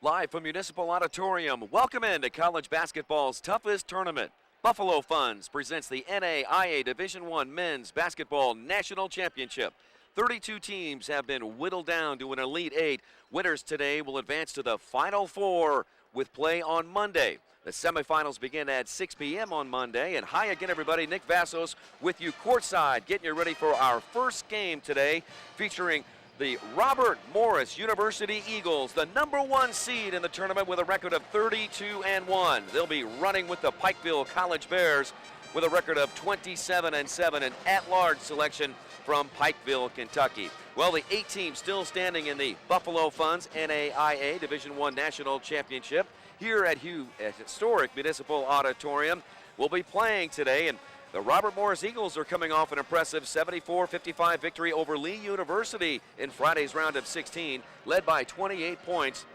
Live from Municipal Auditorium, welcome into college basketball's toughest tournament. Buffalo Funds presents the NAIA Division I Men's Basketball National Championship. 32 teams have been whittled down to an Elite Eight. Winners today will advance to the Final Four with play on Monday. The semifinals begin at 6 p.m. on Monday. And hi again, everybody. Nick Vassos with you courtside, getting you ready for our first game today, featuring the Robert Morris University Eagles, the #1 seed in the tournament with a record of 32-1. They'll be running with the Pikeville College Bears with a record of 27-7, an at-large selection from Pikeville, Kentucky. Well, the 8 teams still standing in the Buffalo Funds NAIA Division I National Championship here at historic Municipal Auditorium. We'll be playing today, and the Robert Morris Eagles are coming off an impressive 74-55 victory over Lee University in Friday's round of 16, led by 28 points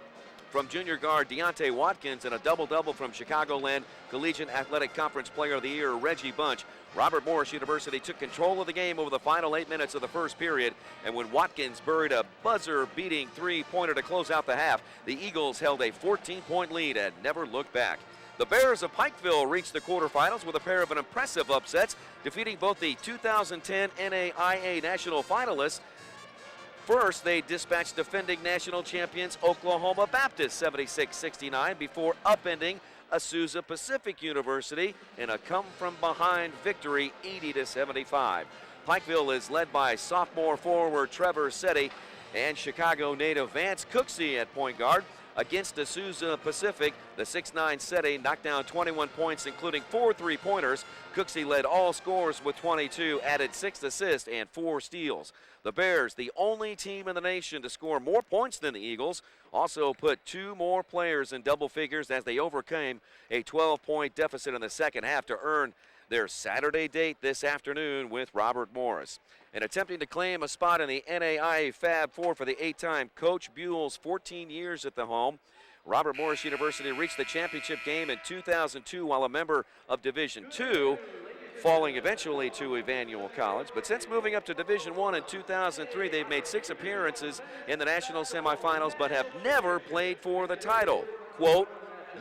from junior guard Deontay Watkins and a double-double from Chicagoland Collegiate Athletic Conference Player of the Year Reggie Bunch. Robert Morris University took control of the game over the final 8 minutes of the first period, and when Watkins buried a buzzer-beating three-pointer to close out the half, the Eagles held a 14-point lead and never looked back. The Bears of Pikeville reached the quarterfinals with a pair of impressive upsets, defeating both the 2010 NAIA national finalists. First, they dispatched defending national champions Oklahoma Baptist 76-69 before upending Azusa Pacific University in a come-from-behind victory 80-75. Pikeville is led by sophomore forward Trevor Setti and Chicago native Vance Cooksey at point guard. Against Azusa Pacific, the 6'9" Setti knocked down 21 points, including 4 three-pointers. Cooksey led all scorers with 22, added 6 assists and 4 steals. The Bears, the only team in the nation to score more points than the Eagles, also put 2 more players in double figures as they overcame a 12-point deficit in the second half to earn their Saturday date this afternoon with Robert Morris. And attempting to claim a spot in the NAIA Fab Four for the 8-time Coach Buell's 14 years at the home, Robert Morris University reached the championship game in 2002 while a member of Division II, falling eventually to Emmanuel College. But since moving up to Division I in 2003, they've made 6 appearances in the national semifinals but have never played for the title. Quote,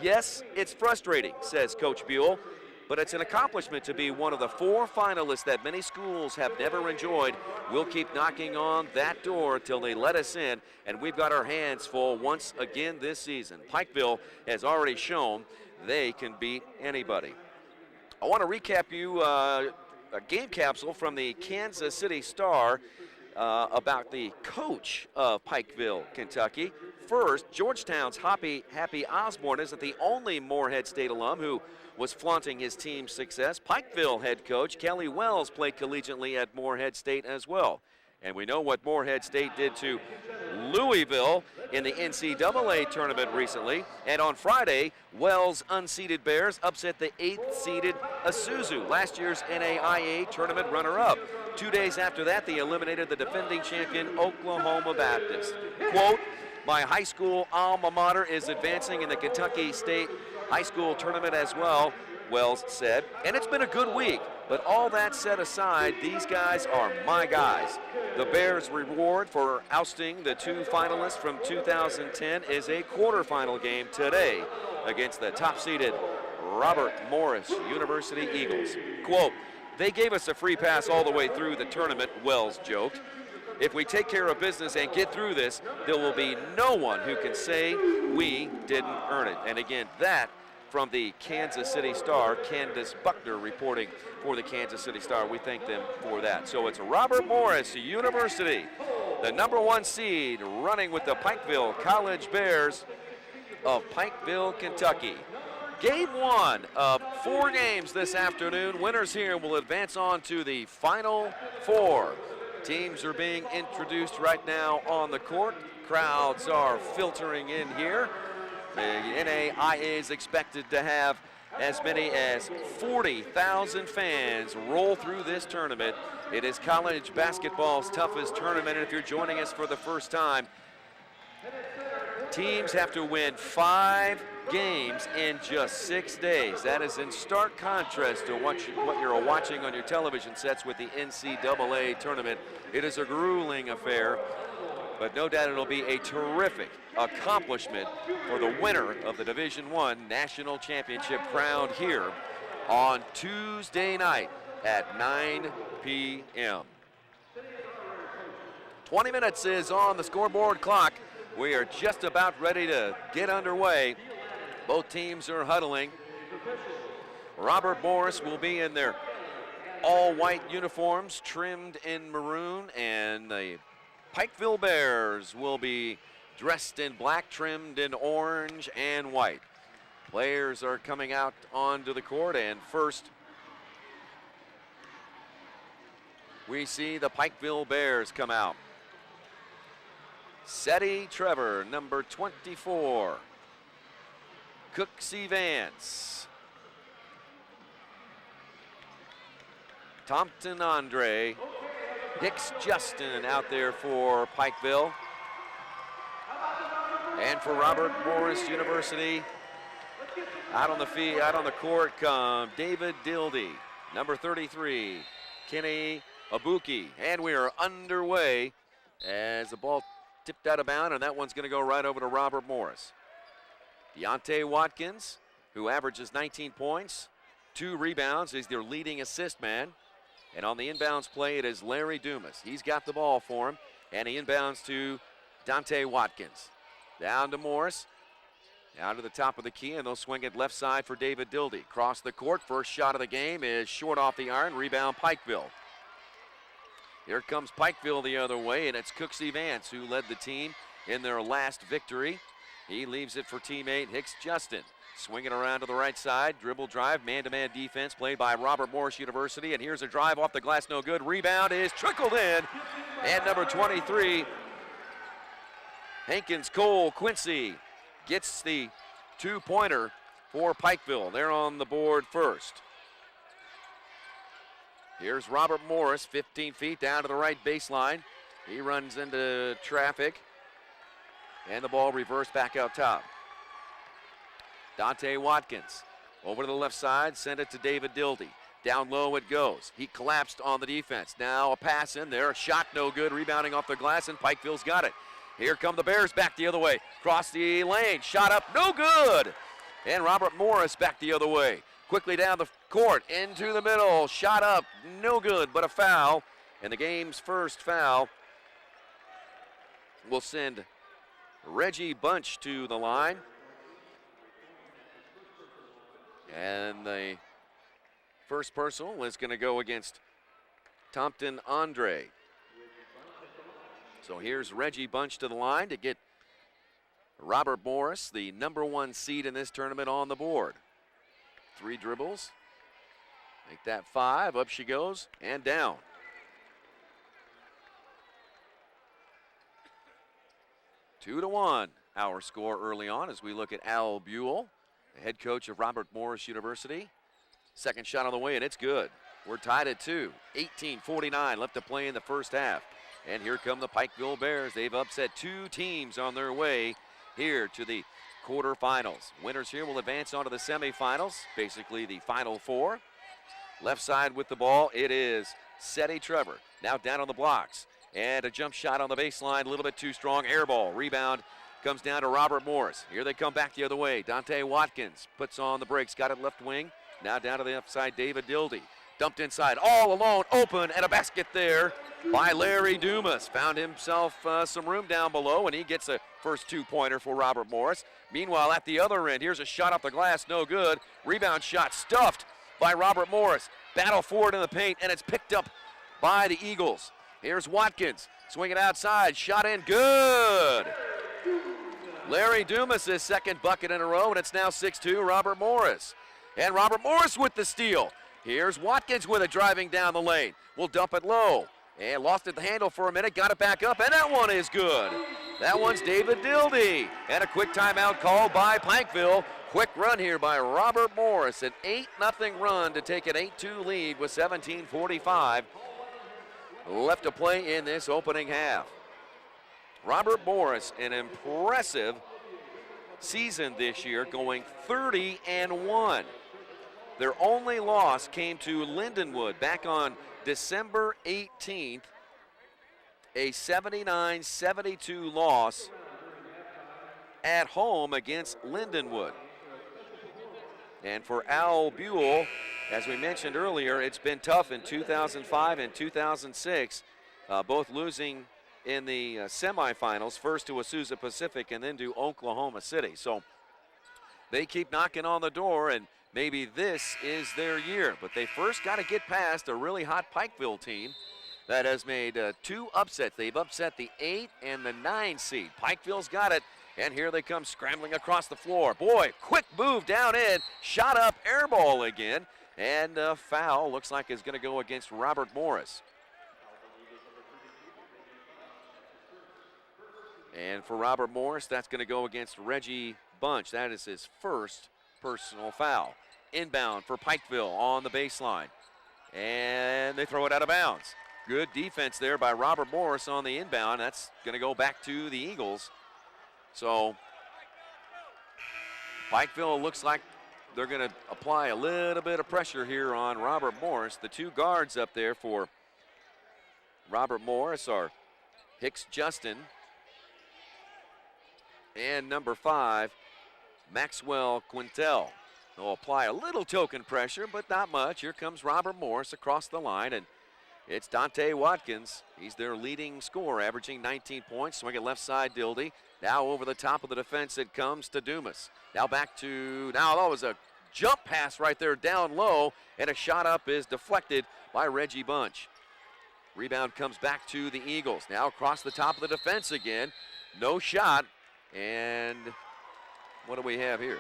"Yes, it's frustrating," says Coach Buell, "but it's an accomplishment to be one of the 4 finalists that many schools have never enjoyed. We'll keep knocking on that door till they let us in, and we've got our hands full once again this season." Pikeville has already shown they can beat anybody. I want to recap you a game capsule from the Kansas City Star about the coach of Pikeville, Kentucky. First, Georgetown's Happy Osborne isn't the only Morehead State alum who was flaunting his team's success. Pikeville head coach Kelly Wells played collegiately at Morehead State as well. And we know what Morehead State did to Louisville in the NCAA tournament recently. And on Friday, Wells' unseeded Bears upset the 8th-seeded Azusa, last year's NAIA tournament runner-up. 2 days after that, they eliminated the defending champion Oklahoma Baptist. Quote, "My high school alma mater is advancing in the Kentucky State High School Tournament as well," Wells said. "And it's been a good week. But all that set aside, these guys are my guys." The Bears' reward for ousting the 2 finalists from 2010 is a quarterfinal game today against the top-seeded Robert Morris University Eagles. Quote, "They gave us a free pass all the way through the tournament," Wells joked. "If we take care of business and get through this, there will be no one who can say we didn't earn it." And again, that from the Kansas City Star, Candace Buckner reporting for the Kansas City Star. We thank them for that. So it's Robert Morris University, the #1 seed, running with the Pikeville College Bears of Pikeville, Kentucky. Game 1 of 4 games this afternoon. Winners here will advance on to the Final Four. Teams are being introduced right now on the court. Crowds are filtering in here. The NAIA is expected to have as many as 40,000 fans roll through this tournament. It is college basketball's toughest tournament, and if you're joining us for the first time, teams have to win 5 games in just 6 days. That is in stark contrast to what you're watching on your television sets with the NCAA tournament. It is a grueling affair. but no doubt it'll be a terrific accomplishment for the winner of the Division I National Championship crowned here on Tuesday night at 9 p.m. 20 minutes is on the scoreboard clock. We are just about ready to get underway. Both teams are huddling. Robert Morris will be in their all-white uniforms trimmed in maroon, and the Pikeville Bears will be dressed in black trimmed in orange and white. Players are coming out onto the court, and first we see the Pikeville Bears come out. Seti Trevor, number 24. Cooksey Vance. Thompson Andre. Hicks Justin out there for Pikeville. And for Robert Morris University, out on the court come David Dildy, number 33, Kenny Abuki. And we are underway as the ball tipped out of bounds, and that one's going to go right over to Robert Morris. Deontay Watkins, who averages 19 points, 2 rebounds, is their leading assist man. And on the inbounds play, it is Larry Dumas. He's got the ball for him, and he inbounds to Dante Watkins. Down to Morris, down to the top of the key, and they'll swing it left side for David Dildy. Across the court, first shot of the game is short off the iron, rebound Pikeville. Here comes Pikeville the other way, and it's Cooksey Vance who led the team in their last victory. He leaves it for teammate Hicks Justin. Swinging around to the right side, dribble drive, man-to-man defense played by Robert Morris University, and here's a drive off the glass, no good. Rebound is trickled in, and number 23, Hankins Cole Quincy gets the 2-pointer for Pikeville. They're on the board first. Here's Robert Morris, 15 feet down to the right baseline. He runs into traffic, and the ball reversed back out top. Dante Watkins over to the left side, send it to David Dildy. Down low it goes. He collapsed on the defense. Now a pass in there, a shot no good, rebounding off the glass, and Pikeville's got it. Here come the Bears back the other way. Cross the lane, shot up, no good. And Robert Morris back the other way. Quickly down the court, into the middle, shot up, no good, but a foul. And the game's first foul will send Reggie Bunch to the line. And the first personal is going to go against Thompson Andre. So here's Reggie Bunch to the line to get Robert Morris, the number 1 seed in this tournament, on the board. 3 dribbles. Make that 5. Up she goes and down. Two to 1. Our score early on as we look at Al Buell, the head coach of Robert Morris University. Second shot on the way, and it's good. We're tied at 2. 18:49 left to play in the first half. And here come the Pikeville Bears. They've upset 2 teams on their way here to the quarterfinals. Winners here will advance on to the semifinals, basically the Final 4. Left side with the ball, it is Seti Trevor. Now down on the blocks. And a jump shot on the baseline, a little bit too strong. Air ball, rebound comes down to Robert Morris. Here they come back the other way. Dante Watkins puts on the brakes, got it left wing. Now down to the left side, David Dildy. Dumped inside, all alone, open, and a basket there by Larry Dumas. Found himself some room down below, and he gets a first 2-pointer for Robert Morris. Meanwhile, at the other end, here's a shot off the glass, no good. Rebound shot stuffed by Robert Morris. Battle forward in the paint, and it's picked up by the Eagles. Here's Watkins, swinging outside, shot in, good. Larry Dumas' second bucket in a row, and it's now 6-2, Robert Morris. And Robert Morris with the steal. Here's Watkins with it, driving down the lane. Will dump it low. And lost at the handle for a minute, got it back up, and that one is good. That one's David Dildy. And a quick timeout called by Pikeville. Quick run here by Robert Morris. An 8-0 run to take an 8-2 lead with 17:45 left to play in this opening half. Robert Morris, an impressive season this year, going 30-1. Their only loss came to Lindenwood back on December 18th a 79-72 loss at home against Lindenwood. And for Al Buell, as we mentioned earlier, it's been tough in 2005 and 2006, both losing in the semifinals, first to Azusa Pacific and then to Oklahoma City. So they keep knocking on the door, and maybe this is their year. But they first got to get past a really hot Pikeville team that has made 2 upsets. They've upset the 8 and the 9 seed. Pikeville's got it, and here they come scrambling across the floor. Boy, quick move down in, shot up, air ball again, and a foul looks like is going to go against Robert Morris. And for Robert Morris, that's going to go against Reggie Bunch. That is his first personal foul. Inbound for Pikeville on the baseline. And they throw it out of bounds. Good defense there by Robert Morris on the inbound. That's going to go back to the Eagles. So Pikeville looks like they're going to apply a little bit of pressure here on Robert Morris. The 2 guards up there for Robert Morris are Hicks Justin and number 5, Maxwell Quintel. They'll apply a little token pressure, but not much. Here comes Robert Morris across the line, and it's Dante Watkins. He's their leading scorer, averaging 19 points. Swing it left side, Dildy. Now over the top of the defense it comes to Dumas. Now back to, now that was a jump pass right there down low, and a shot up is deflected by Reggie Bunch. Rebound comes back to the Eagles. Now across the top of the defense again. No shot. And what do we have here?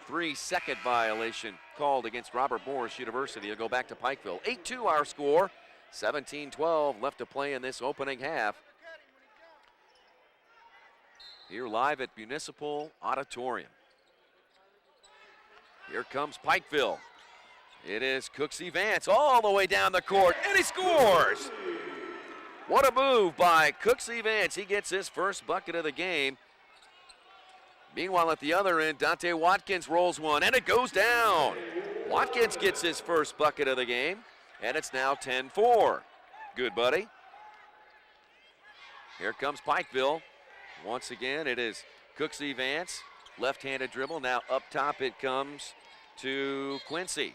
3-second violation called against Robert Morris University. It'll go back to Pikeville. 8-2 our score. 17-12 left to play in this opening half. Here live at Municipal Auditorium. Here comes Pikeville. It is Cooksey Vance all the way down the court, and he scores! What a move by Cooksey Vance. He gets his first bucket of the game. Meanwhile, at the other end, Dante Watkins rolls one, and it goes down. Watkins gets his first bucket of the game, and it's now 10-4. Good, buddy. Here comes Pikeville. Once again, it is Cooksey Vance. Left-handed dribble. Now up top it comes to Quincy.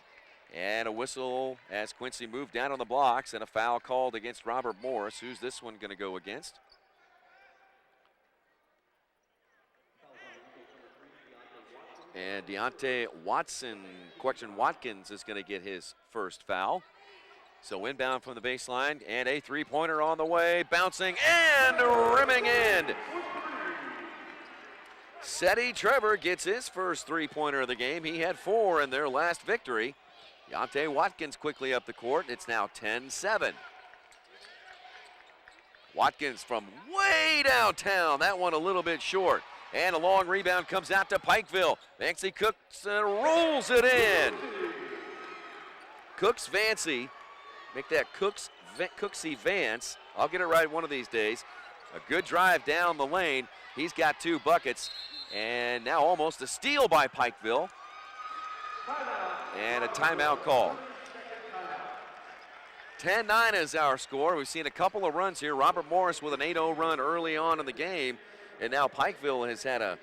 And a whistle as Quincy moved down on the blocks, and a foul called against Robert Morris. Who's this one going to go against? And Deontay Watkins is going to get his first foul. So inbound from the baseline, and a 3-pointer on the way, bouncing and rimming in. Seti Trevor gets his first 3-pointer of the game. He had 4 in their last victory. Deontay Watkins quickly up the court. It's now 10-7. Watkins from way downtown. That one a little bit short. And a long rebound comes out to Pikeville. Vancy Cooks rolls it in. Cooks Vancy. Make that Cooksey Vance. I'll get it right one of these days. A good drive down the lane. He's got 2 buckets. And now almost a steal by Pikeville. And a timeout call. 10-9 is our score. We've seen a couple of runs here. Robert Morris with an 8-0 run early on in the game. And now Pikeville has had a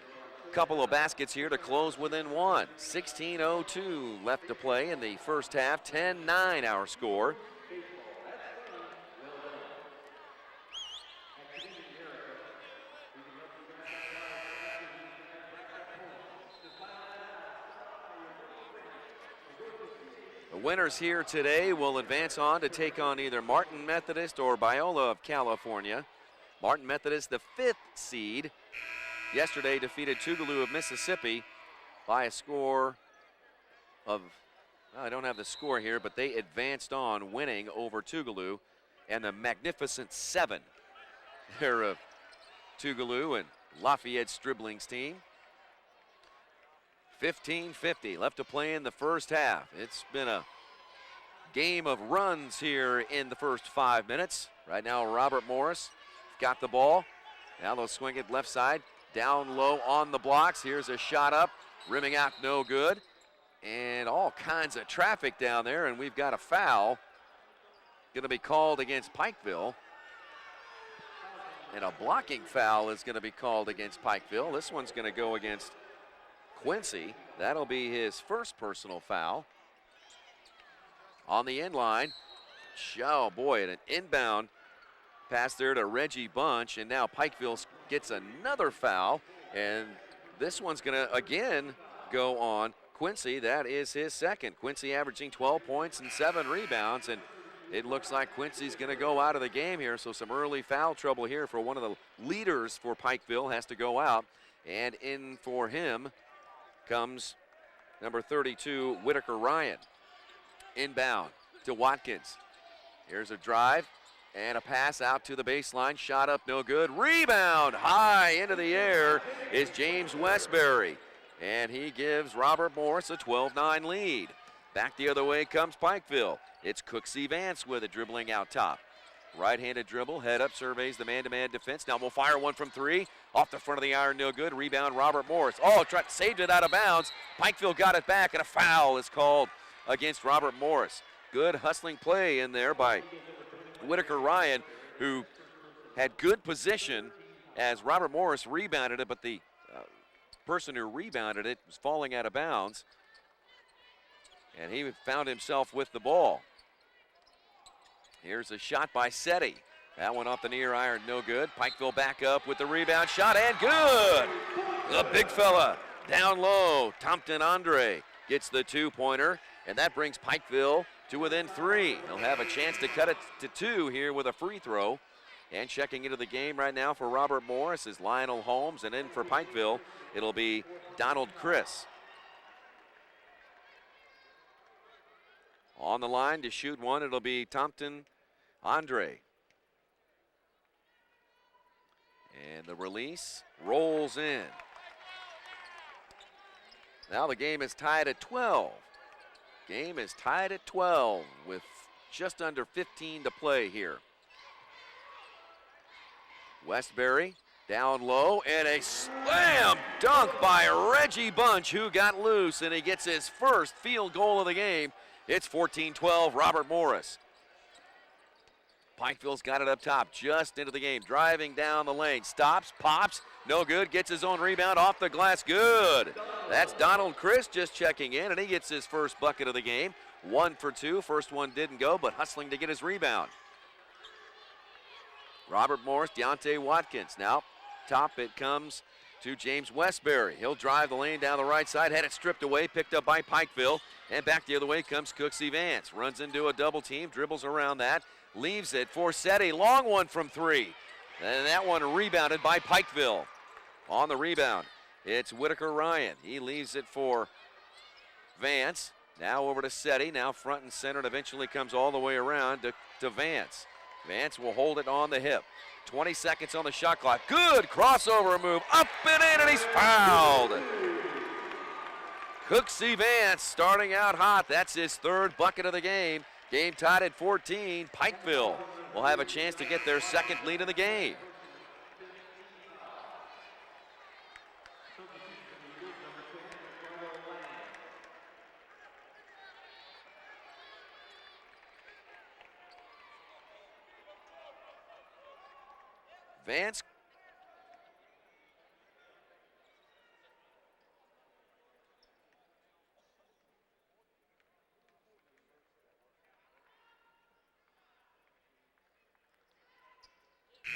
couple of baskets here to close within 1. 16:02 left to play in the first half. 10-9 our score. The winners here today will advance on to take on either Martin Methodist or Biola of California. Martin Methodist, the 5th seed, yesterday defeated Tougaloo of Mississippi by a score of, well, I don't have the score here, but they advanced on, winning over Tougaloo, and the Magnificent 7 there of Tougaloo and Lafayette Stribling's team. 15:50 left to play in the first half. It's been a game of runs here in the first 5 minutes. Right now, Robert Morris got the ball. Now they'll swing it left side, down low on the blocks. Here's a shot up, rimming out, no good. And all kinds of traffic down there, and we've got a foul going to be called against Pikeville. And a blocking foul is going to be called against Pikeville. This one's going to go against Quincy. That'll be his first personal foul. On the end line, oh boy, an inbound pass there to Reggie Bunch, and now Pikeville gets another foul, and this one's going to again go on Quincy. That is his second. Quincy averaging 12 points and 7 rebounds, and it looks like Quincy's going to go out of the game here, so some early foul trouble here for one of the leaders for Pikeville has to go out, and in for him comes number 32, Whitaker Ryan. Inbound to Watkins. Here's a drive and a pass out to the baseline. Shot up, no good. Rebound high into the air is James Westbury, and he gives Robert Morris a 12-9 lead. Back the other way comes Pikeville. It's Cooksey Vance with it, dribbling out top. Right-handed dribble, head up, surveys the man-to-man defense. Now we'll fire one from 3. Off the front of the iron, no good. Rebound, Robert Morris. Oh, saved it out of bounds. Pikeville got it back, and a foul is called against Robert Morris. Good hustling play in there by Whitaker Ryan, who had good position as Robert Morris rebounded it, but the person who rebounded it was falling out of bounds, and he found himself with the ball. Here's a shot by Setti. That one off the near iron, no good. Pikeville back up with the rebound shot, and good! The big fella down low. Tompton Andre gets the 2-pointer, and that brings Pikeville to within 3. He'll have a chance to cut it to 2 here with a free throw. And checking into the game right now for Robert Morris is Lionel Holmes, and in for Pikeville, it'll be Donald Chris. On the line to shoot one, it'll be Tompton Andre. And the release rolls in. Now the game is tied at 12. Game is tied at 12 with just under 15 to play here. Westbury down low, and a slam dunk by Reggie Bunch, who got loose, and he gets his first field goal of the game. It's 14-12, Robert Morris. Pikeville's got it up top, just into the game, driving down the lane, stops, pops, no good, gets his own rebound off the glass, good. That's Donald Chris just checking in, and he gets his first bucket of the game. 1 for 2, first one didn't go, but hustling to get his rebound. Robert Morris, Deontay Watkins. Now, top it comes to James Westbury. He'll drive the lane down the right side, had it stripped away, picked up by Pikeville, and back the other way comes Cooksey Vance. Runs into a double team, dribbles around that, leaves it for Setti. Long one from 3. And that one rebounded by Pikeville. On the rebound, it's Whitaker Ryan. He leaves it for Vance. Now over to Setti, now front and center, and eventually comes all the way around to Vance. Vance will hold it on the hip. 20 seconds on the shot clock. Good crossover move, up and in, and he's fouled. Cooksey Vance starting out hot. That's his 3rd bucket of the game. Game tied at 14. Pikeville will have a chance to get their 2nd lead of the game. Vance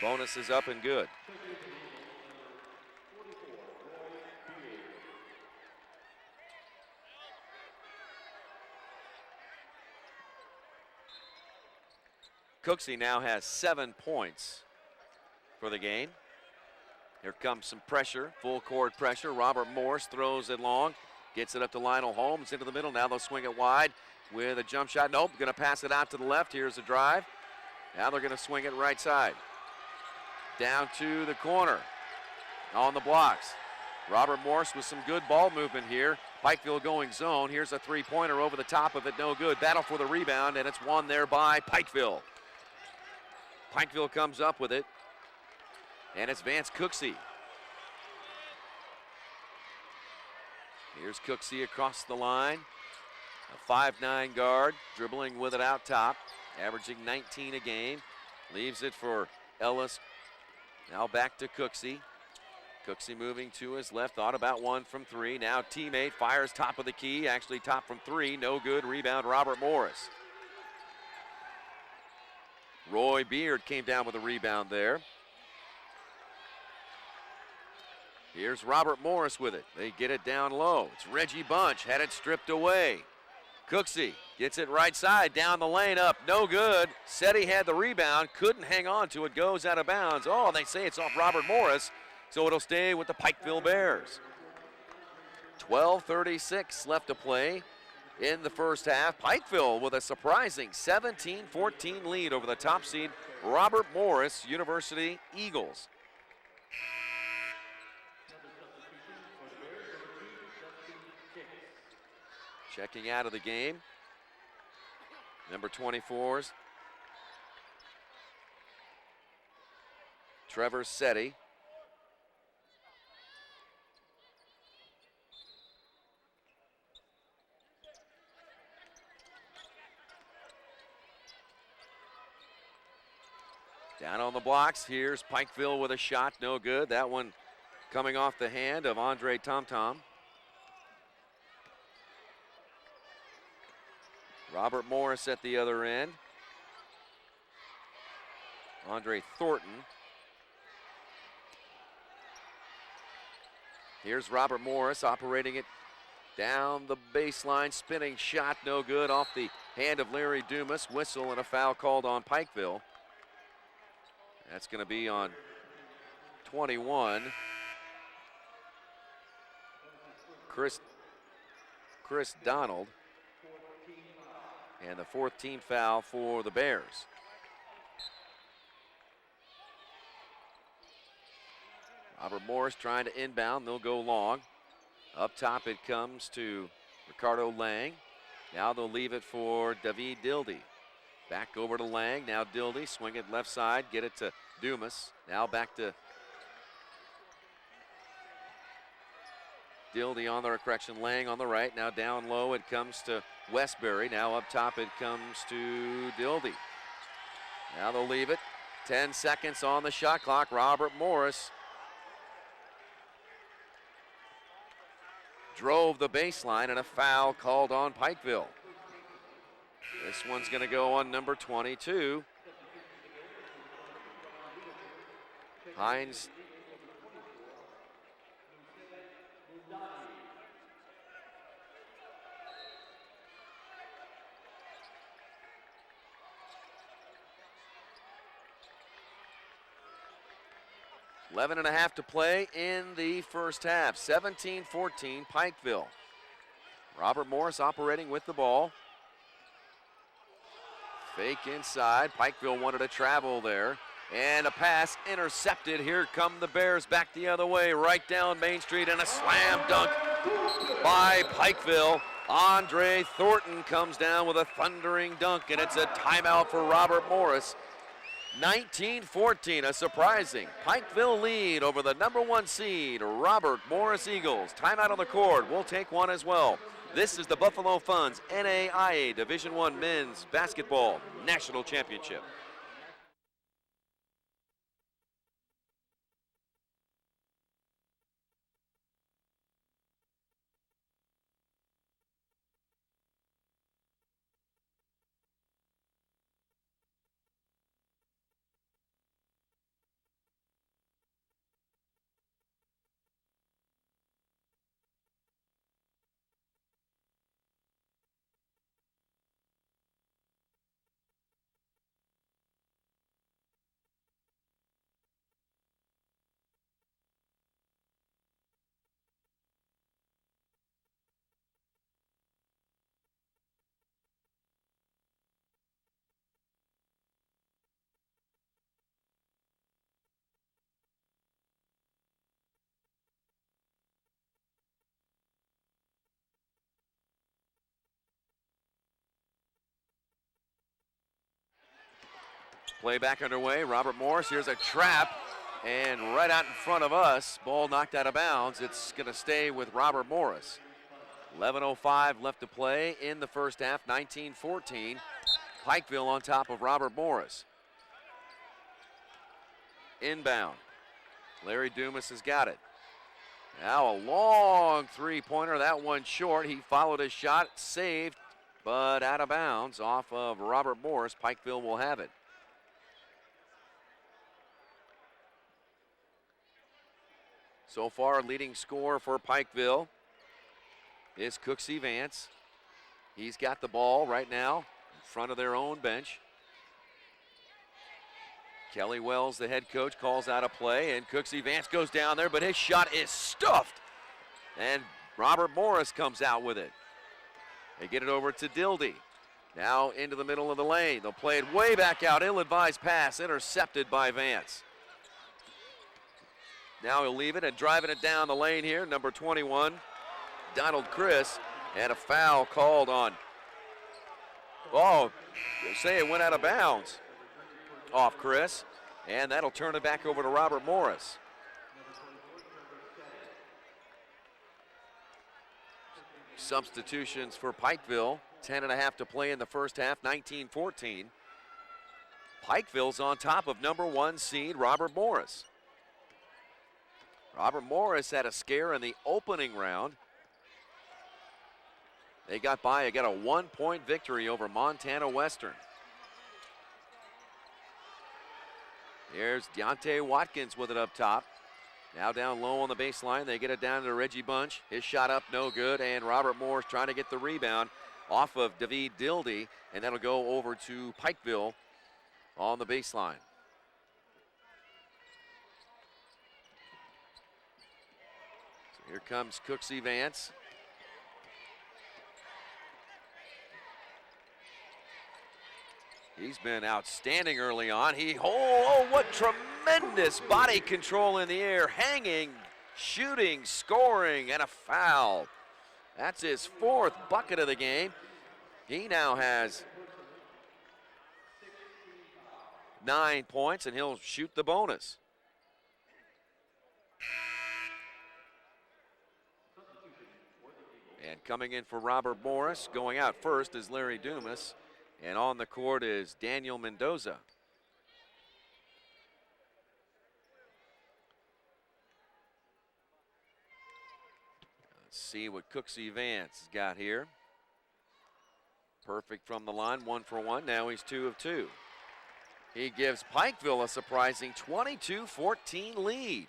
bonus is up and good. Cooksey now has 7 points for the game. Here comes some pressure, full court pressure. Robert Morris throws it long, gets it up to Lionel Holmes into the middle. Now they'll swing it wide with a jump shot. Nope, gonna pass it out to the left. Here's the drive. Now they're gonna swing it right side. Down to the corner on the blocks. Robert Morris with some good ball movement here. Pikeville going zone. Here's a 3-pointer over the top of it, no good. Battle for the rebound, and it's won there by Pikeville. Pikeville comes up with it, and it's Vance Cooksey. Here's Cooksey across the line. A 5'9" guard, dribbling with it out top, averaging 19 a game. Leaves it for Ellis Now back to Cooksey. Cooksey moving to his left, thought about one from three. Now teammate fires top of the key, actually top from three, no good. Rebound, Robert Morris. Roy Beard came down with a rebound there. Here's Robert Morris with it. They get it down low. It's Reggie Bunch, had it stripped away. Cooksey gets it right side, down the lane, up, no good. Said he had the rebound, couldn't hang on to it, goes out of bounds. Oh, they say it's off Robert Morris, so it'll stay with the Pikeville Bears. 12:36 left to play in the first half. Pikeville with a surprising 17-14 lead over the top seed, Robert Morris University Eagles. Checking out of the game, number 24's Trevor Setti. Down on the blocks, here's Pikeville with a shot, no good. That one coming off the hand of Andre Tom. Robert Morris at the other end. Andre Thornton. Here's Robert Morris operating it down the baseline. Spinning shot, no good. Off the hand of Larry Dumas. Whistle and a foul called on Pikeville. That's going to be on 21. Chris Donald. And the fourth team foul for the Bears. Robert Morris trying to inbound, they'll go long. Up top it comes to Ricardo Lang. Now they'll leave it for David Dildy. Back over to Lang, now Dildy, swing it left side, get it to Dumas. Now back to Dildy on the correction, Lang on the right. Now down low it comes to Westbury. Now up top it comes to Dildy. Now they'll leave it. 10 seconds on the shot clock. Robert Morris drove the baseline and a foul called on Pikeville. This one's going to go on number 22. Hines. Eleven and a half to play in the first half. 17-14 Pikeville. Robert Morris operating with the ball. Fake inside. Pikeville wanted to travel there. And a pass intercepted. Here come the Bears back the other way, right down Main Street, and a slam dunk by Pikeville. Andre Thornton comes down with a thundering dunk, and it's a timeout for Robert Morris. 19-14, a surprising Pikeville lead over the number one seed, Robert Morris Eagles. Timeout on the court. We'll take one as well. This is the Buffalo Funds NAIA Division I Men's Basketball National Championship. Play back underway. Robert Morris, here's a trap, and right out in front of us, ball knocked out of bounds. It's going to stay with Robert Morris. 11:05 left to play in the first half. 19-14. Pikeville on top of Robert Morris. Inbound. Larry Dumas has got it. Now a long three-pointer, that one short. He followed his shot, saved, but out of bounds off of Robert Morris. Pikeville will have it. So far, leading scorer for Pikeville is Cooksey Vance. He's got the ball right now in front of their own bench. Kelly Wells, the head coach, calls out a play, and Cooksey Vance goes down there, but his shot is stuffed. And Robert Morris comes out with it. They get it over to Dildy. Now into the middle of the lane. They'll play it way back out. Ill-advised pass, intercepted by Vance. Now he'll leave it and driving it down the lane here, number 21, Donald Chris, and a foul called on. Oh, they say it went out of bounds off Chris, and that'll turn it back over to Robert Morris. Substitutions for Pikeville, 10.5 to play in the first half, 19-14. Pikeville's on top of number 1 seed Robert Morris. Robert Morris had a scare in the opening round. They got a 1-point victory over Montana Western. Here's Deontay Watkins with it up top. Now down low on the baseline. They get it down to Reggie Bunch. His shot up, no good. And Robert Morris trying to get the rebound off of David Dildy. And that'll go over to Pikeville on the baseline. So here comes Cooksey Vance. He's been outstanding early on. What tremendous body control in the air, hanging, shooting, scoring, and a foul. That's his 4th bucket of the game. He now has 9 points, and he'll shoot the bonus. And coming in for Robert Morris, going out first is Larry Dumas. And on the court is Daniel Mendoza. Let's see what Cooksey Vance has got here. Perfect from the line, 1 for 1. Now he's 2 of 2. He gives Pikeville a surprising 22-14 lead.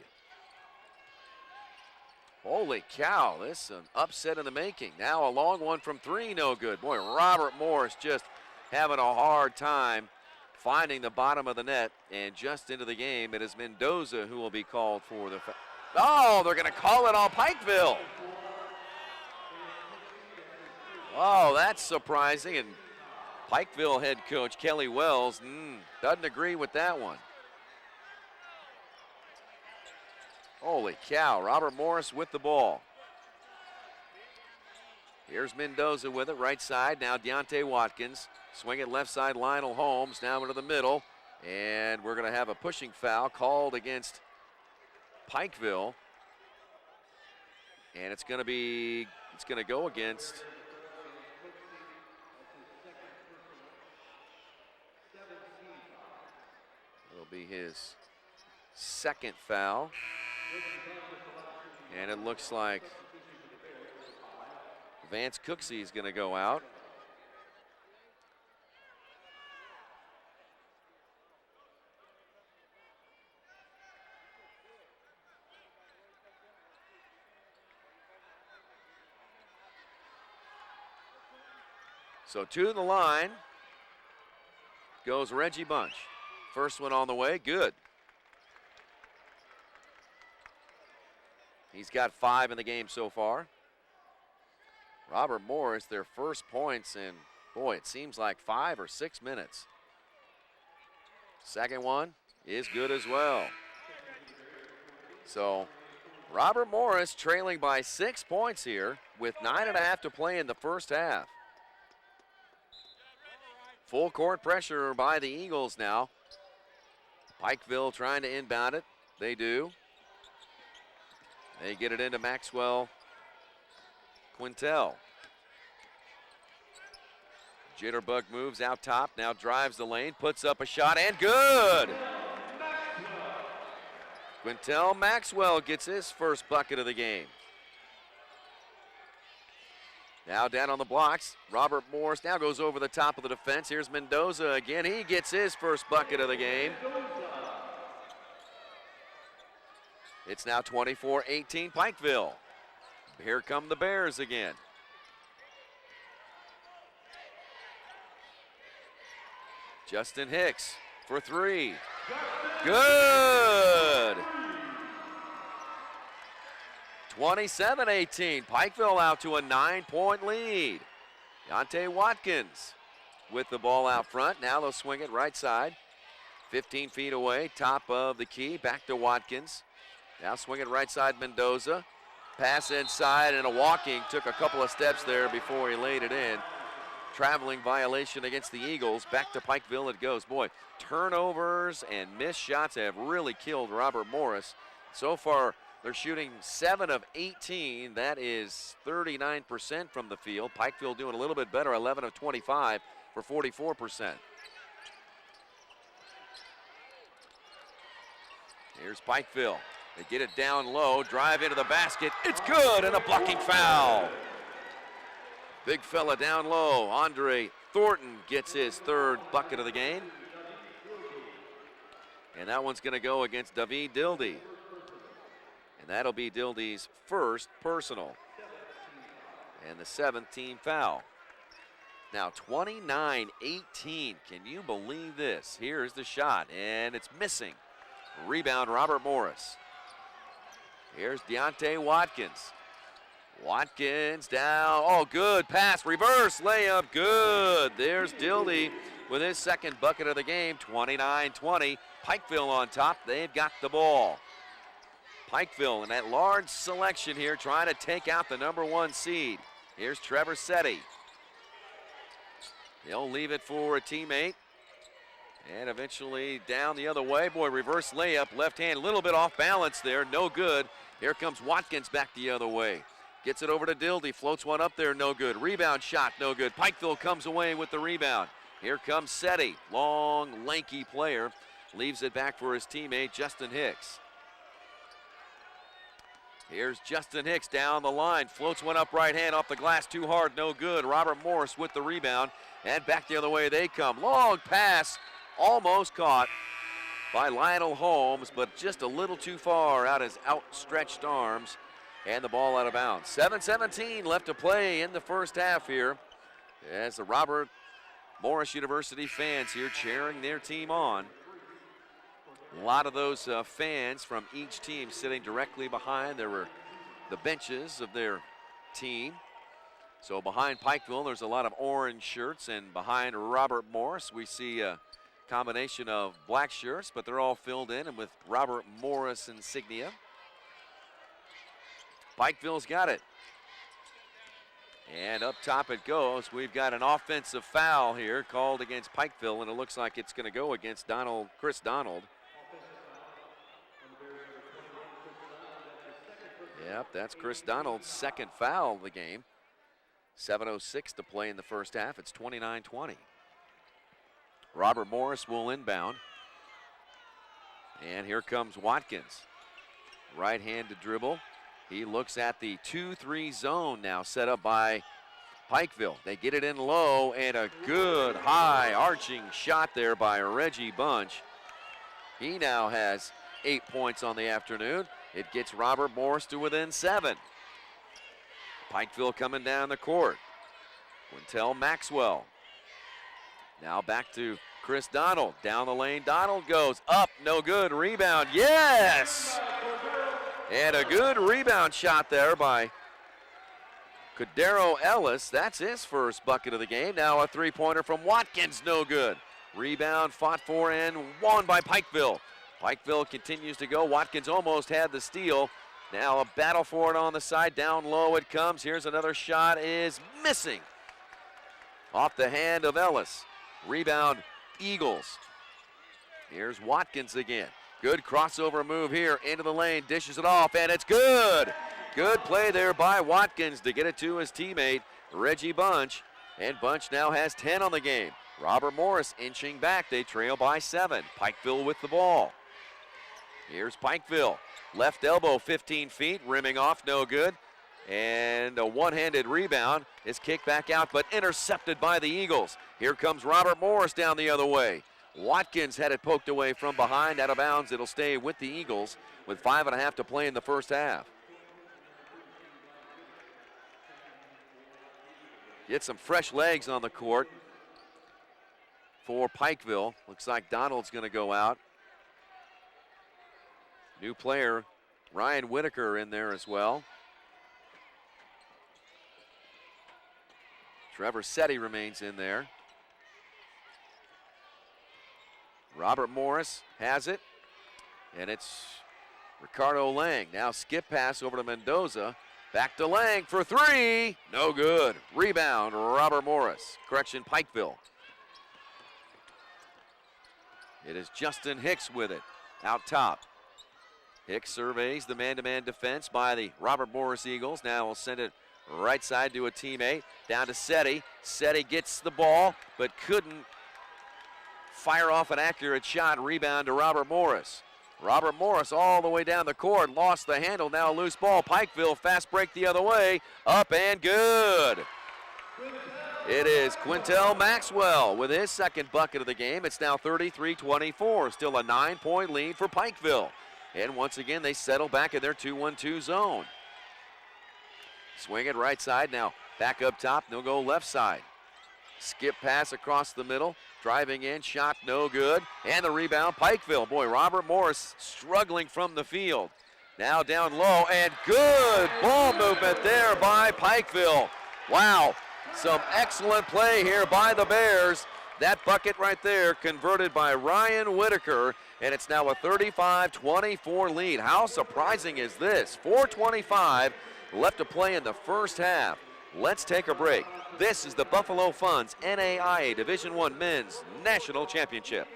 Holy cow, this is an upset in the making. Now a long one from 3, no good. Boy, Robert Morris just having a hard time finding the bottom of the net, and just into the game, it is Mendoza who will be called for the foul. Oh, they're going to call it on Pikeville. Oh, that's surprising, and Pikeville head coach Kelly Wells doesn't agree with that one. Holy cow, Robert Morris with the ball. Here's Mendoza with it, right side. Now Deontay Watkins. Swing it left side, Lionel Holmes now into the middle. And we're going to have a pushing foul called against Pikeville. And it's going to go against it'll be his 2nd foul. And it looks like Vance Cooksey is going to go out. So to the line goes Reggie Bunch. First one on the way, good. He's got 5 in the game so far. Robert Morris, their first points in, boy, it seems like 5 or 6 minutes. Second one is good as well. So Robert Morris trailing by 6 points here with 9.5 to play in the first half. Full court pressure by the Eagles now. Pikeville trying to inbound it. They do. They get it into Maxwell Quintel. Jitterbug moves out top, now drives the lane, puts up a shot, and good! Quintel Maxwell gets his first bucket of the game. Now down on the blocks, Robert Morris now goes over the top of the defense. Here's Mendoza again. He gets his first bucket of the game. It's now 24-18 Pikeville. Here come the Bears again. Justin Hicks for three. Good! 27-18. Pikeville out to a 9-point lead. Deontay Watkins with the ball out front. Now they'll swing it right side. 15 feet away, top of the key. Back to Watkins. Now swing it right side, Mendoza. Pass inside and a walking. Took a couple of steps there before he laid it in. Traveling violation against the Eagles. Back to Pikeville it goes. Boy, turnovers and missed shots have really killed Robert Morris. So far, they're shooting 7 of 18. That is 39% from the field. Pikeville doing a little bit better, 11 of 25 for 44%. Here's Pikeville. They get it down low, drive into the basket. It's good, and a blocking foul. Big fella down low. Andre Thornton gets his third bucket of the game. And that one's going to go against David Dildy. And that'll be Dildy's first personal. And the 7th team foul. Now 29-18. Can you believe this? Here's the shot, and it's missing. Rebound, Robert Morris. Here's Deontay Watkins. Watkins down. Oh, good pass. Reverse layup. Good. There's Dildy with his second bucket of the game. 29-20. Pikeville on top. They've got the ball. Pikeville in that large selection here trying to take out the #1 seed. Here's Trevor Setti. He'll leave it for a teammate. And eventually down the other way. Boy, reverse layup. Left hand a little bit off balance there. No good. Here comes Watkins back the other way. Gets it over to Dildy. Floats one up there. No good. Rebound shot. No good. Pikeville comes away with the rebound. Here comes Setti. Long, lanky player. Leaves it back for his teammate, Justin Hicks. Here's Justin Hicks down the line. Floats one up right hand off the glass. Too hard. No good. Robert Morris with the rebound. And back the other way they come. Long pass. Almost caught by Lionel Holmes, but just a little too far out his outstretched arms, and the ball out of bounds. 7:17 left to play in the first half here as the Robert Morris University fans here cheering their team on. A lot of those fans from each team sitting directly behind. There were the benches of their team. So behind Pikeville, there's a lot of orange shirts, and behind Robert Morris, we see a combination of black shirts, but they're all filled in and with Robert Morris insignia. Pikeville's got it. And up top it goes. We've got an offensive foul here called against Pikeville, and it looks like it's going to go against Chris Donald. Yep, that's Chris Donald's second foul of the game. 7:06 to play in the first half. It's 29-20. Robert Morris will inbound. And here comes Watkins. Right-handed dribble. He looks at the 2-3 zone now set up by Pikeville. They get it in low, and a good high arching shot there by Reggie Bunch. He now has 8 points on the afternoon. It gets Robert Morris to within 7. Pikeville coming down the court. Quintel Maxwell. Now back to Chris Donald. Down the lane, Donald goes up, no good. Rebound, yes! And a good rebound shot there by Cordero Ellis. That's his first bucket of the game. Now a three-pointer from Watkins, no good. Rebound fought for and won by Pikeville. Pikeville continues to go. Watkins almost had the steal. Now a battle for it on the side. Down low it comes. Here's another shot, is missing. Off the hand of Ellis. Rebound, Eagles. Here's Watkins again. Good crossover move here into the lane. Dishes it off, and it's good. Good play there by Watkins to get it to his teammate, Reggie Bunch. And Bunch now has 10 on the game. Robert Morris inching back. They trail by 7. Pikeville with the ball. Here's Pikeville. Left elbow 15 feet, rimming off, no good. And a one-handed rebound is kicked back out, but intercepted by the Eagles. Here comes Robert Morris down the other way. Watkins had it poked away from behind, out of bounds. It'll stay with the Eagles with 5.5 to play in the first half. Get some fresh legs on the court for Pikeville. Looks like Donald's going to go out. New player, Ryan Whitaker, in there as well. Trevor Setti remains in there. Robert Morris has it, and it's Ricardo Lang. Now skip pass over to Mendoza. Back to Lang for three. No good. Rebound, Robert Morris. Correction, Pikeville. It is Justin Hicks with it, out top. Hicks surveys the man-to-man defense by the Robert Morris Eagles. Now will send it right side to a teammate. Down to Setti. Setti gets the ball, but couldn't fire off an accurate shot. Rebound to Robert Morris. Robert Morris all the way down the court, lost the handle, now a loose ball. Pikeville fast break the other way, up and good. It is Quintel Maxwell with his second bucket of the game. It's now 33-24, still a 9-point lead for Pikeville. And once again, they settle back in their 2-1-2 zone. Swing it right side, now back up top, no go left side. Skip pass across the middle. Driving in, shot no good. And the rebound, Pikeville. Boy, Robert Morris struggling from the field. Now down low, and good ball movement there by Pikeville. Wow, some excellent play here by the Bears. That bucket right there converted by Ryan Whitaker, and it's now a 35-24 lead. How surprising is this? 4:25 left to play in the first half. Let's take a break. This is the Buffalo Funds NAIA Division I Men's National Championship.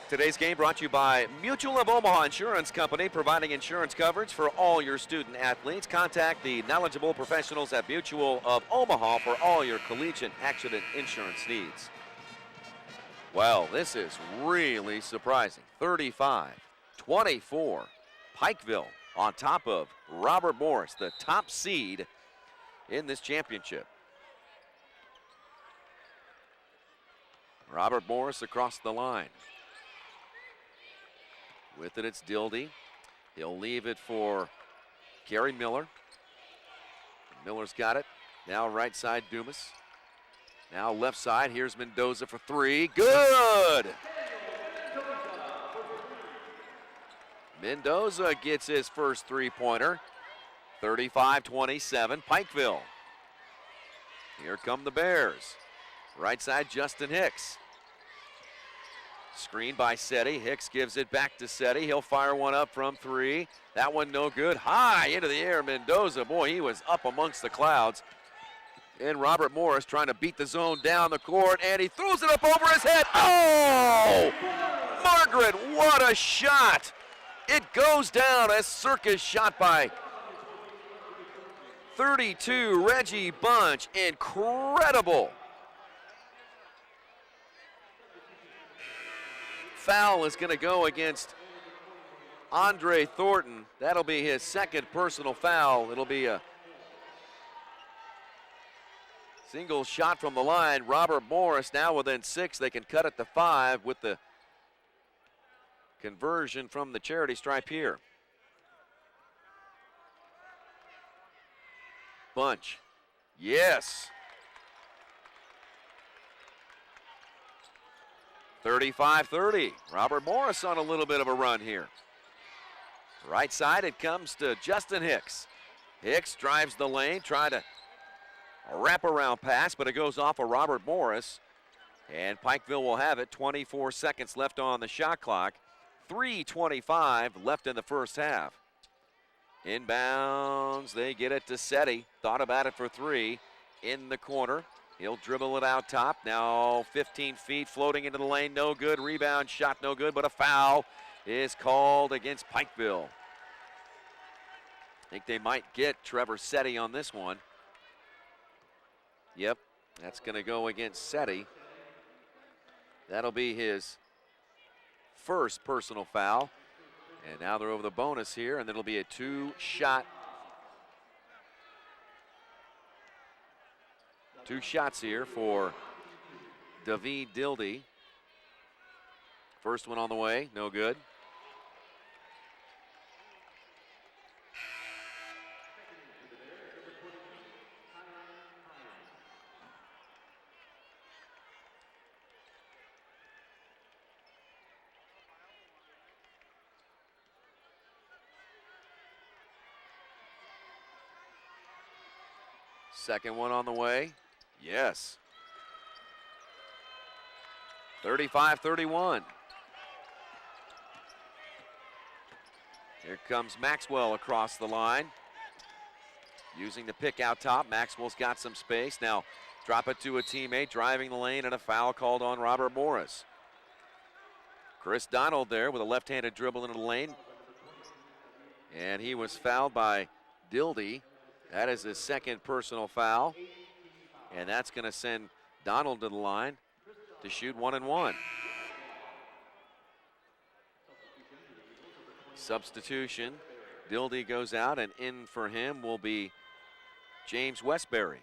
Today's game brought to you by Mutual of Omaha Insurance Company, providing insurance coverage for all your student athletes. Contact the knowledgeable professionals at Mutual of Omaha for all your collegiate accident insurance needs. Well, this is really surprising. 35-24. Pikeville on top of Robert Morris, the top seed in this championship. Robert Morris across the line. With it, it's Dildy. He'll leave it for Gary Miller. Miller's got it. Now right side, Dumas. Now left side, here's Mendoza for three. Good! Mendoza gets his first three-pointer. 35-27, Pikeville. Here come the Bears. Right side, Justin Hicks. Screened by Setti. Hicks gives it back to Setti. He'll fire one up from three. That one no good. High into the air, Mendoza. Boy, he was up amongst the clouds. And Robert Morris trying to beat the zone down the court, and he throws it up over his head. Oh! Margaret, what a shot! It goes down. A circus shot by 32, Reggie Bunch. Incredible. Foul is going to go against Andre Thornton. That'll be his second personal foul. It'll be a single shot from the line. Robert Morris now within 6. They can cut it to 5 with the conversion from the charity stripe here. Bunch. Yes. 35-30. Robert Morris on a little bit of a run here. Right side, it comes to Justin Hicks. Hicks drives the lane, tried a wraparound pass, but it goes off of Robert Morris. And Pikeville will have it. 24 seconds left on the shot clock. 3:25 left in the first half. Inbounds, they get it to Seti. Thought about it for three. In the corner, he'll dribble it out top. Now 15 feet, floating into the lane, no good. Rebound shot, no good, but a foul is called against Pikeville. I think they might get Trevor Seti on this one. Yep, that's going to go against Seti. That'll be his first personal foul. And now they're over the bonus here, and it'll be a two-shot. Two shots here for David Dildy. First one on the way, no good. Second one on the way. Yes. 35-31. Here comes Maxwell across the line. Using the pick out top. Maxwell's got some space. Now drop it to a teammate, driving the lane, and a foul called on Robert Morris. Chris Donald there with a left-handed dribble into the lane. And he was fouled by Dildy. That is his second personal foul. And that's going to send Donald to the line to shoot 1-1. Substitution. Dildy goes out, and in for him will be James Westbury.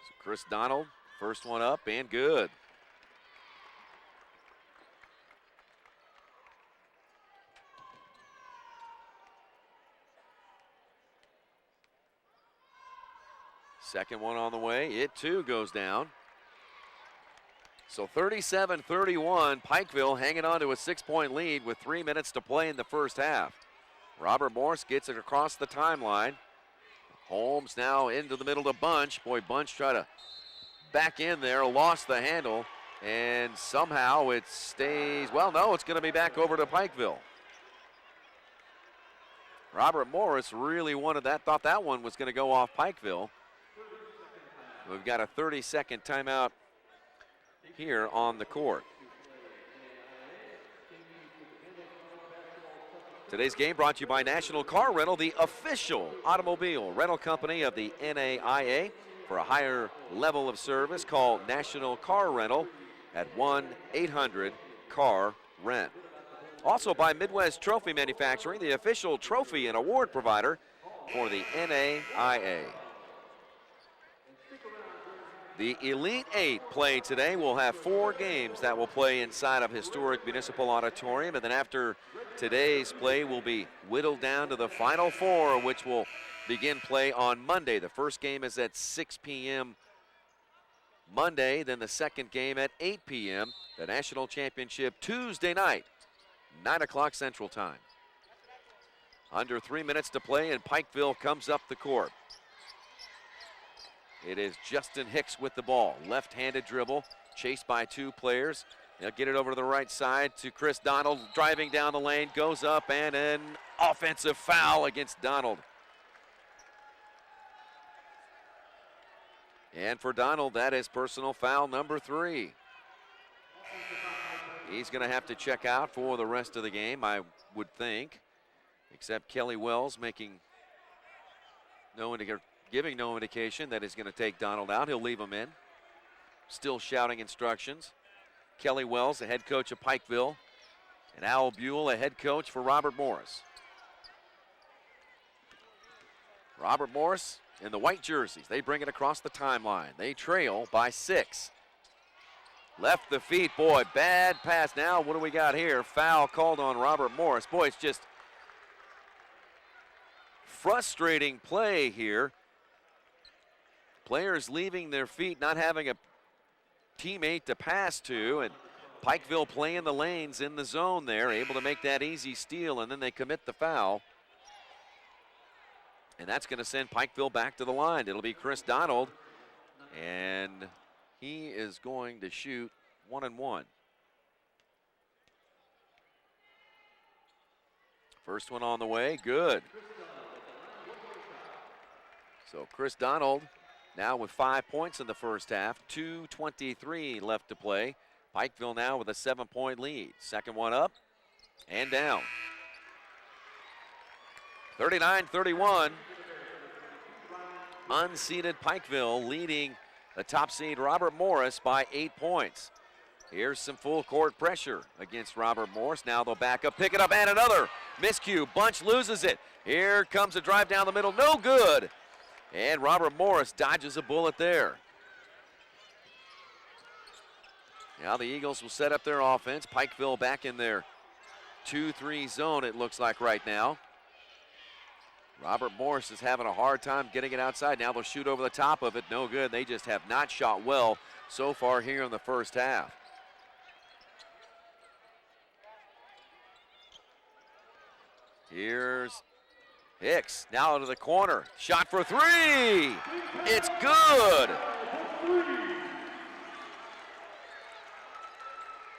So Chris Donald, first one up and good. Second one on the way, it too goes down. So 37-31, Pikeville hanging on to a 6-point lead with 3 minutes to play in the first half. Robert Morris gets it across the timeline. Holmes now into the middle to Bunch. Boy, Bunch tried to back in there, lost the handle, and somehow it stays, well, no, it's going to be back over to Pikeville. Robert Morris really wanted that, thought that one was going to go off Pikeville. We've got a 30-second timeout here on the court. Today's game brought to you by National Car Rental, the official automobile rental company of the NAIA. For a higher level of service, call National Car Rental at 1-800-CAR-RENT. Also by Midwest Trophy Manufacturing, the official trophy and award provider for the NAIA. The Elite Eight play today. We'll have 4 games that will play inside of historic Municipal Auditorium, and then after today's play will be whittled down to the Final 4, which will begin play on Monday. The first game is at 6 p.m. Monday, then the second game at 8 p.m. The National Championship Tuesday night, 9 o'clock Central Time. Under 3 minutes to play, and Pikeville comes up the court. It is Justin Hicks with the ball. Left-handed dribble, chased by 2 players. They'll get it over to the right side to Chris Donald, driving down the lane, goes up, and an offensive foul against Donald. And for Donald, that is personal foul number 3. He's going to have to check out for the rest of the game, I would think, except Kelly Wells giving no indication that he's going to take Donald out. He'll leave him in. Still shouting instructions. Kelly Wells, the head coach of Pikeville, and Al Buell, a head coach for Robert Morris. Robert Morris in the white jerseys. They bring it across the timeline. They trail by 6. Left the feet, boy, bad pass. Now what do we got here? Foul called on Robert Morris. Boy, it's just frustrating play here. Players leaving their feet, not having a teammate to pass to, and Pikeville playing the lanes in the zone there, able to make that easy steal, and then they commit the foul. And that's going to send Pikeville back to the line. It'll be Chris Donald, and he is going to shoot 1 and 1. First one on the way, good. So Chris Donald now with 5 points in the first half, 2:23 left to play. Pikeville now with a 7-point lead. Second one up and down. 39-31. Unseeded Pikeville leading the top seed Robert Morris by 8 points. Here's some full court pressure against Robert Morris. Now they'll back up, pick it up, and another miscue. Bunch loses it. Here comes a drive down the middle, no good. And Robert Morris dodges a bullet there. Now the Eagles will set up their offense. Pikeville back in their 2-3 zone, it looks like right now. Robert Morris is having a hard time getting it outside. Now they'll shoot over the top of it. No good. They just have not shot well so far here in the first half. Here's Hicks. Now to the corner. Shot for three. It's good.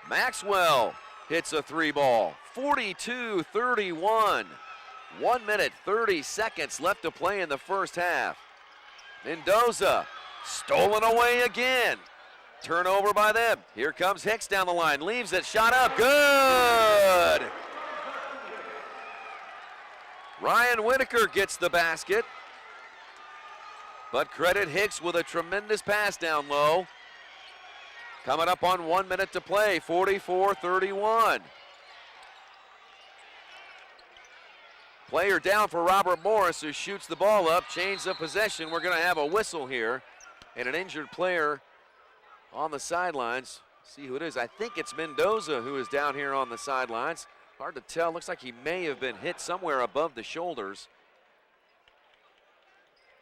Maxwell hits a three ball. 42-31. 1 minute, 30 seconds left to play in the first half. Mendoza stolen away again. Turnover by them. Here comes Hicks down the line. Leaves it, shot up, good! Ryan Whitaker gets the basket. But credit Hicks with a tremendous pass down low. Coming up on 1 minute to play, 44-31. Player down for Robert Morris, who shoots the ball up, change of possession. We're going to have a whistle here and an injured player on the sidelines. See who it is. I think it's Mendoza who is down here on the sidelines. Hard to tell. Looks like he may have been hit somewhere above the shoulders.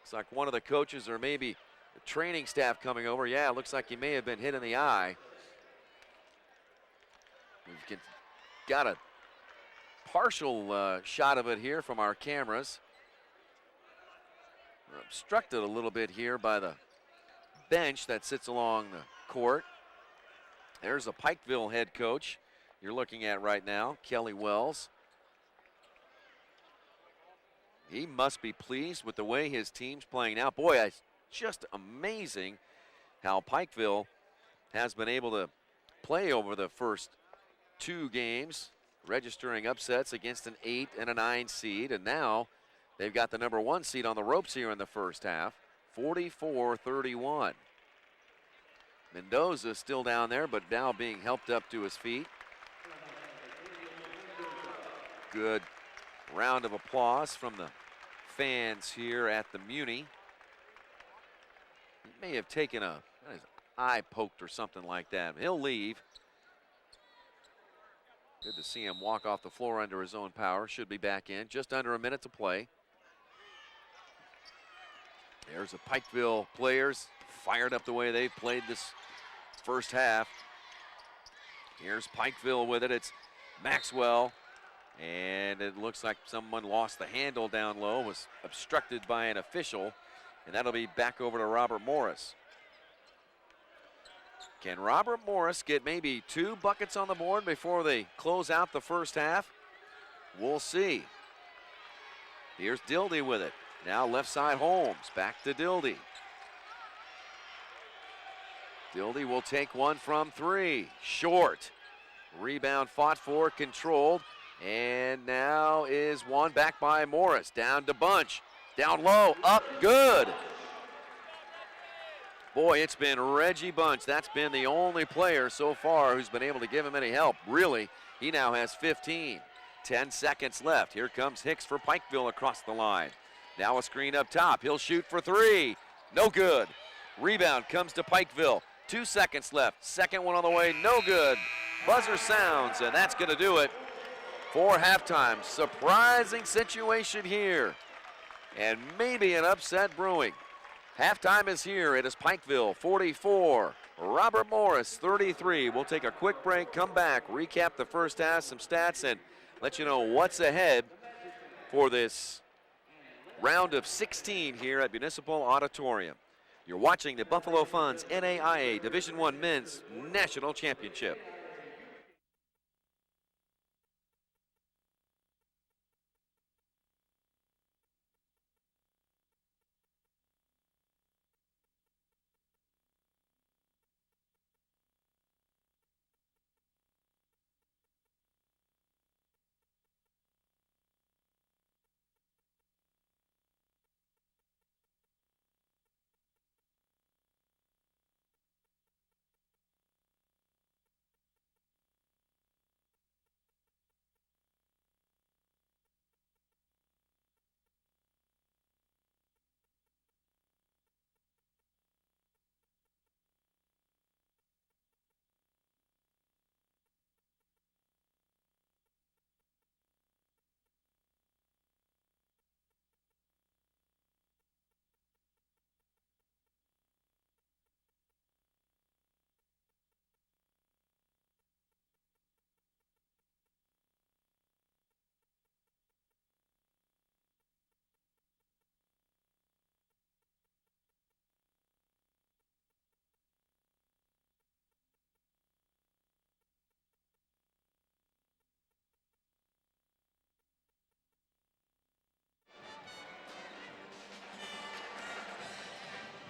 Looks like one of the coaches or maybe the training staff coming over. Yeah, it looks like he may have been hit in the eye. We've got a partial shot of it here from our cameras. We're obstructed a little bit here by the bench that sits along the court. There's a Pikeville head coach you're looking at right now, Kelly Wells. He must be pleased with the way his team's playing now. Boy, it's just amazing how Pikeville has been able to play over the first 2 games, registering upsets against an 8 and a 9 seed, and now they've got the number 1 seed on the ropes here in the first half, 44-31. Mendoza still down there, but now being helped up to his feet. Good round of applause from the fans here at the Muni. He may have taken his eye poked or something like that. He'll leave. Good to see him walk off the floor under his own power. Should be back in. Just under a minute to play. There's the Pikeville players fired up the way they've played this first half. Here's Pikeville with it. It's Maxwell. And it looks like someone lost the handle down low, was obstructed by an official. And that'll be back over to Robert Morris. Can Robert Morris get maybe 2 buckets on the board before they close out the first half? We'll see. Here's Dildy with it. Now left side Holmes, back to Dildy. Dildy will take one from 3, short. Rebound fought for, controlled, and now is one back by Morris. Down to Bunch, down low, up, good. Boy, it's been Reggie Bunch. That's been the only player so far who's been able to give him any help. Really, he now has 15. 10 seconds left. Here comes Hicks for Pikeville across the line. Now a screen up top. He'll shoot for 3. No good. Rebound comes to Pikeville. 2 seconds left. Second one on the way. No good. Buzzer sounds, and that's going to do it for halftime. Surprising situation here, and maybe an upset brewing. Halftime is here. It is Pikeville 44, Robert Morris, 33. We'll take a quick break, come back, recap the first half, some stats, and let you know what's ahead for this round of 16 here at Municipal Auditorium. You're watching the Buffalo Funds NAIA Division I Men's National Championship.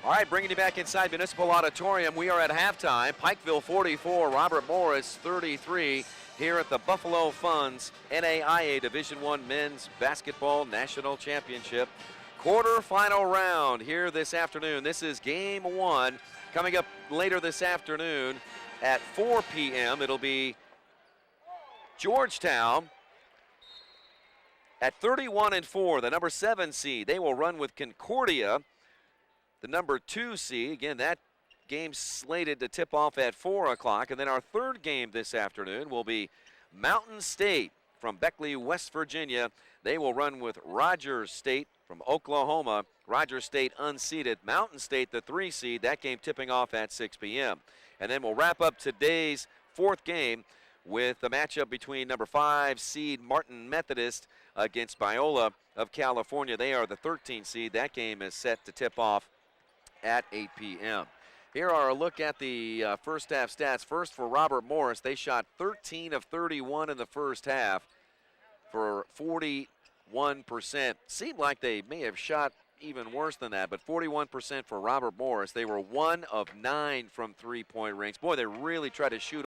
All right, bringing you back inside Municipal Auditorium. We are at halftime. Pikeville 44, Robert Morris 33 here at the Buffalo Funds NAIA Division I Men's Basketball National Championship. Quarterfinal round here this afternoon. This is game one. Coming up later this afternoon at 4 p.m. It'll be Georgetown at 31-4, the number 7 seed. They will run with Concordia, the number 2 seed. Again, that game's slated to tip off at 4 o'clock. And then our third game this afternoon will be Mountain State from Beckley, West Virginia. They will run with Rogers State from Oklahoma. Rogers State unseeded. Mountain State, the 3 seed. That game tipping off at 6 p.m. And then we'll wrap up today's fourth game with the matchup between number 5 seed Martin Methodist against Biola of California. They are the 13 seed. That game is set to tip off at 8 p.m. Here are a look at the first half stats. First for Robert Morris, they shot 13 of 31 in the first half for 41%. Seemed like they may have shot even worse than that, but 41% for Robert Morris. They were 1 of 9 from three-point range. Boy, they really tried to shoot